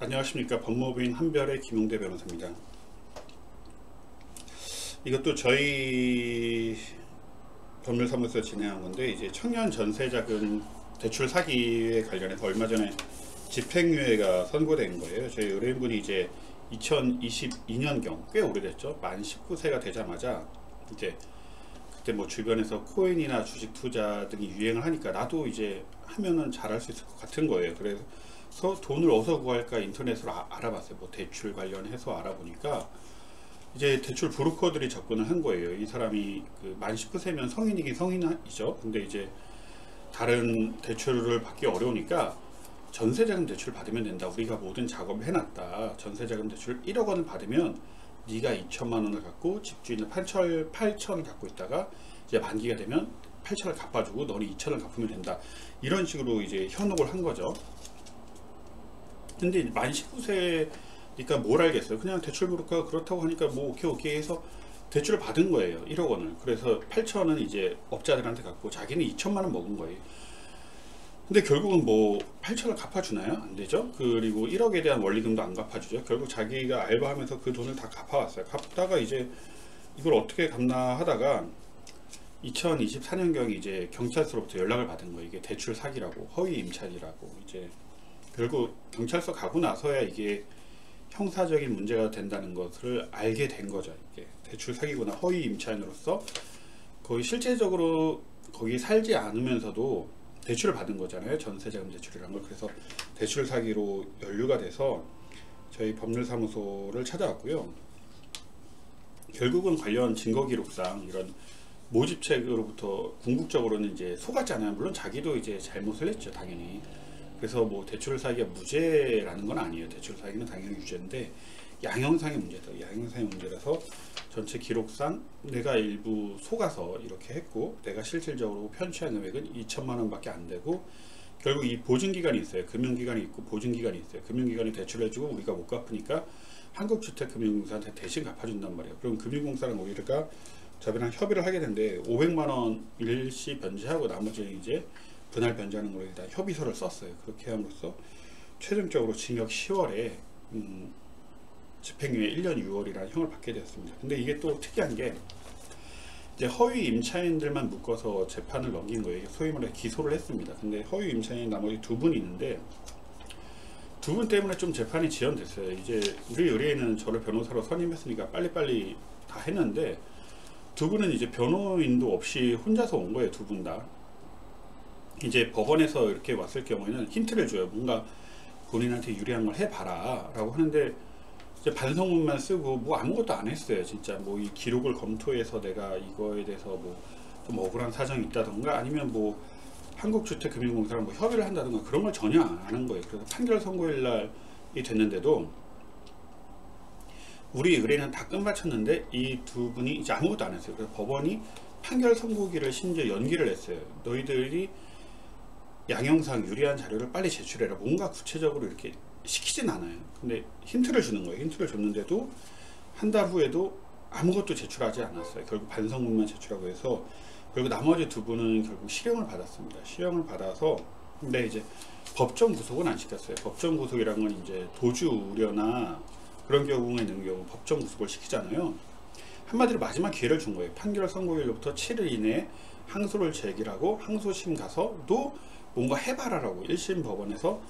안녕하십니까. 법무부인 한별의 김용대 변호사입니다. 이것도 저희 법률사무소에서 진행한 건데, 이제 청년 전세자금 대출 사기에 관련해서 얼마 전에 집행유예가 선고된 거예요. 저희 의뢰인분이 이제 2022년경 꽤 오래됐죠. 만 19세가 되자마자 이제 그때 뭐 주변에서 코인이나 주식 투자 등이 유행을 하니까 나도 이제 하면은 잘할 수 있을 것 같은 거예요. 그래서 돈을 어디서 구할까 인터넷으로 알아봤어요. 뭐 대출 관련해서 알아보니까 이제 대출 브로커들이 접근을 한 거예요. 이 사람이 만 19세면 성인이긴 성인이죠. 근데 이제 다른 대출을 받기 어려우니까 전세자금 대출을 받으면 된다. 우리가 모든 작업을 해놨다. 전세자금 대출 1억 원을 받으면 네가 2천만 원을 갖고 집주인은 8천을 갖고 있다가 이제 만기가 되면 8천을 갚아주고 너는 2천을 갚으면 된다. 이런 식으로 이제 현혹을 한 거죠. 근데 만 19세니까 뭘 알겠어요. 그냥 대출 브로커가 그렇다고 하니까 뭐 오케이 해서 대출을 받은 거예요. 1억 원을. 그래서 8천은 이제 업자들한테 갖고 자기는 2천만 원 먹은 거예요. 근데 결국은 뭐 8천을 갚아주나요? 안 되죠. 그리고 1억에 대한 원리금도 안 갚아주죠. 결국 자기가 알바하면서 그 돈을 다 갚아왔어요. 갚다가 이제 이걸 어떻게 갚나 하다가 2024년경에 이제 경찰서로부터 연락을 받은 거예요. 이게 대출 사기라고, 허위 임차이라고. 이제 결국 경찰서 가고 나서야 이게 형사적인 문제가 된다는 것을 알게 된 거죠. 이게 대출 사기구나, 허위 임차인으로서 거의 실제적으로 거기 살지 않으면서도 대출을 받은 거잖아요. 전세자금 대출이란 걸. 그래서 대출 사기로 연루가 돼서 저희 법률사무소를 찾아왔고요. 결국은 관련 증거기록상 이런 모집책으로부터 궁극적으로는 이제 속았잖아요. 물론 자기도 이제 잘못을 했죠, 당연히. 그래서 뭐 대출 사기가 무죄라는 건 아니에요. 대출 사기는 당연히 유죄인데 양형상의 문제다. 양형상의 문제라서 전체 기록상 내가 일부 속아서 이렇게 했고 내가 실질적으로 편취한 금액은 2천만 원밖에 안 되고 결국 이 보증기간이 있어요. 금융기간이 있고 보증기간이 있어요. 금융기간이 대출을 해주고 우리가 못 갚으니까 한국주택금융공사한테 대신 갚아준단 말이에요. 그럼 금융공사랑 우리가 저희랑 협의를 하게 되는데 500만 원 일시 변제하고 나머지는 이제 분할 변제하는 걸로 일단 협의서를 썼어요. 그렇게 함으로써 최종적으로 징역 10월에 집행유예 1년 6월이라는 형을 받게 되었습니다. 근데 이게 또 특이한 게 이제 허위 임차인들만 묶어서 재판을 넘긴 거예요. 소위 말해 기소를 했습니다. 근데 허위 임차인 나머지 두 분이 있는데 두 분 때문에 좀 재판이 지연됐어요. 이제 우리 의뢰인은 저를 변호사로 선임했으니까 빨리빨리 다 했는데 두 분은 이제 변호인도 없이 혼자서 온 거예요. 두 분 다. 이제 법원에서 이렇게 왔을 경우에는 힌트를 줘요. 뭔가 본인한테 유리한 걸 해봐라 라고 하는데 이제 반성문만 쓰고 뭐 아무것도 안 했어요. 진짜 뭐 이 기록을 검토해서 내가 이거에 대해서 뭐 좀 억울한 사정이 있다던가 아니면 뭐 한국주택금융공사랑 뭐 협의를 한다던가 그런 걸 전혀 안 하는 거예요. 그래서 판결 선고일 날이 됐는데도 우리 의뢰인은 다 끝마쳤는데 이 두 분이 이제 아무것도 안 했어요. 그래서 법원이 판결 선고기를 심지어 연기를 했어요. 너희들이 양형상 유리한 자료를 빨리 제출해라. 뭔가 구체적으로 이렇게 시키진 않아요. 근데 힌트를 주는 거예요. 힌트를 줬는데도 한 달 후에도 아무것도 제출하지 않았어요. 결국 반성문만 제출하고 해서 결국 나머지 두 분은 결국 실형을 받았습니다. 실형을 받아서 근데 이제 법정 구속은 안 시켰어요. 법정 구속이란 건 이제 도주 우려나 그런 경우에 있는 경우 법정 구속을 시키잖아요. 한마디로 마지막 기회를 준 거예요. 판결 선고일로부터 7일 이내에 항소를 제기하고 항소심 가서도 뭔가 해봐라라고 1심 법원에서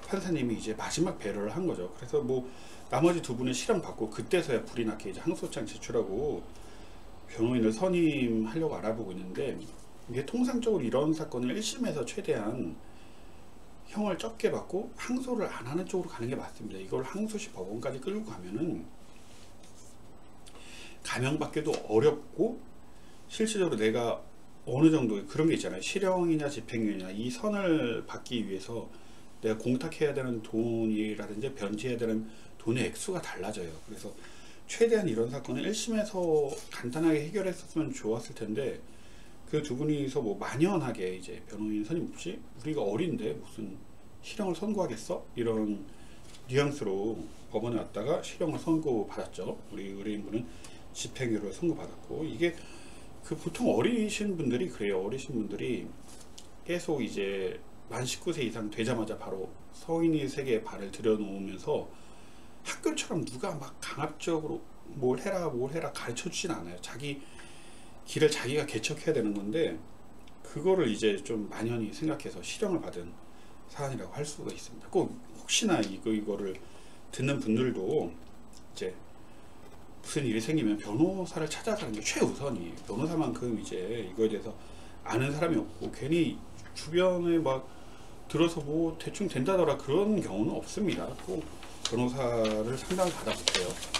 판사님이 이제 마지막 배려를 한 거죠. 그래서 뭐 나머지 두 분은 실형 받고 그때서야 불이 나게 이제 항소장 제출하고 변호인을 선임하려고 알아보고 있는데 이게 통상적으로 이런 사건을 1심에서 최대한 형을 적게 받고 항소를 안 하는 쪽으로 가는 게 맞습니다. 이걸 항소시 법원까지 끌고 가면은 감형받기도 어렵고 실질적으로 내가 어느 정도 그런 게 있잖아요. 실형이냐 집행유예냐 이 선을 받기 위해서 내가 공탁해야 되는 돈이라든지 변제해야 되는 돈의 액수가 달라져요. 그래서 최대한 이런 사건은 1심에서 간단하게 해결했었으면 좋았을 텐데 그 두 분이서 뭐 만연하게 이제 변호인 선임 없이 우리가 어린데 무슨 실형을 선고하겠어? 이런 뉘앙스로 법원에 왔다가 실형을 선고받았죠. 우리 의뢰인분은 집행유예를 선고받았고 이게 보통 어리신 분들이 그래요. 어리신 분들이 계속 이제 만 19세 이상 되자마자 바로 성인의 세계에 발을 들여놓으면서 학교처럼 누가 막 강압적으로 뭘 해라 가르쳐 주진 않아요. 자기 길을 자기가 개척해야 되는 건데, 그거를 이제 좀 만연히 생각해서 실형을 받은 사안이라고 할 수가 있습니다. 꼭 혹시나 이거를 듣는 분들도 이제 무슨 일이 생기면 변호사를 찾아가는 게 최우선이에요. 변호사만큼 이제 이거에 대해서 아는 사람이 없고, 괜히 주변에 막 들어서 뭐 대충 된다더라 그런 경우는 없습니다. 꼭 변호사를 상담을 받아보세요.